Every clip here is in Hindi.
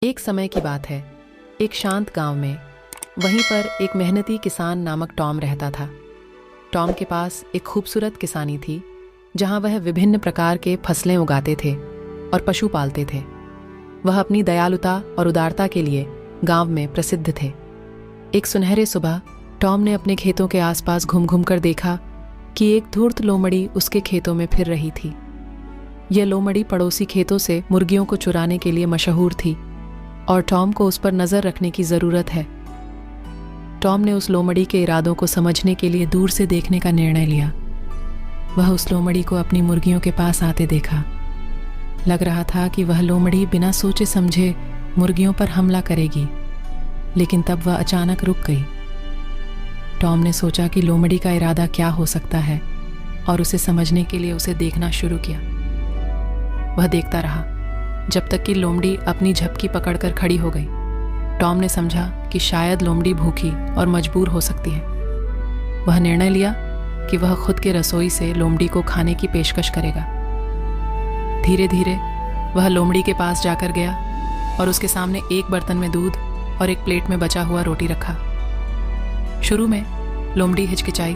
एक समय की बात है। एक शांत गांव में वहीं पर एक मेहनती किसान नामक टॉम रहता था। टॉम के पास एक खूबसूरत किसानी थी जहां वह विभिन्न प्रकार के फसलें उगाते थे और पशु पालते थे। वह अपनी दयालुता और उदारता के लिए गांव में प्रसिद्ध थे। एक सुनहरे सुबह टॉम ने अपने खेतों के आसपास घूम घूम कर देखा कि एक धूर्त लोमड़ी उसके खेतों में फिर रही थी। यह लोमड़ी पड़ोसी खेतों से मुर्गियों को चुराने के लिए मशहूर थी और टॉम को उस पर नज़र रखने की ज़रूरत है। टॉम ने उस लोमड़ी के इरादों को समझने के लिए दूर से देखने का निर्णय लिया। वह उस लोमड़ी को अपनी मुर्गियों के पास आते देखा। लग रहा था कि वह लोमड़ी बिना सोचे समझे मुर्गियों पर हमला करेगी, लेकिन तब वह अचानक रुक गई। टॉम ने सोचा कि लोमड़ी का इरादा क्या हो सकता है और उसे समझने के लिए उसे देखना शुरू किया। वह देखता रहा जब तक कि लोमड़ी अपनी झपकी पकड़कर खड़ी हो गई। टॉम ने समझा कि शायद लोमड़ी भूखी और मजबूर हो सकती है। वह निर्णय लिया कि वह खुद के रसोई से लोमड़ी को खाने की पेशकश करेगा। धीरे धीरे वह लोमड़ी के पास जाकर गया और उसके सामने एक बर्तन में दूध और एक प्लेट में बचा हुआ रोटी रखा। शुरू में लोमड़ी हिचकिचाई,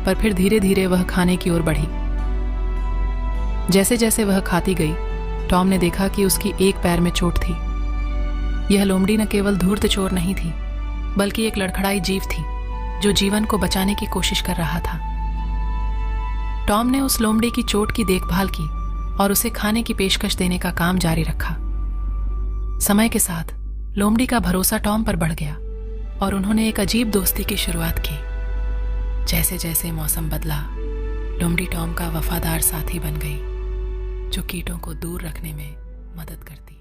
पर फिर धीरे धीरे वह खाने की ओर बढ़ी। जैसे जैसे वह खाती गई, टॉम ने देखा कि उसकी एक पैर में चोट थी। यह लोमड़ी न केवल धूर्त चोर नहीं थी, बल्कि एक लड़खड़ाई जीव थी जो जीवन को बचाने की कोशिश कर रहा था। टॉम ने उस लोमड़ी की चोट की देखभाल की और उसे खाने की पेशकश देने का काम जारी रखा। समय के साथ लोमड़ी का भरोसा टॉम पर बढ़ गया और उन्होंने एक अजीब दोस्ती की शुरुआत की। जैसे जैसे मौसम बदला, लोमड़ी टॉम का वफादार साथी बन गई, जो कीटों को दूर रखने में मदद करती।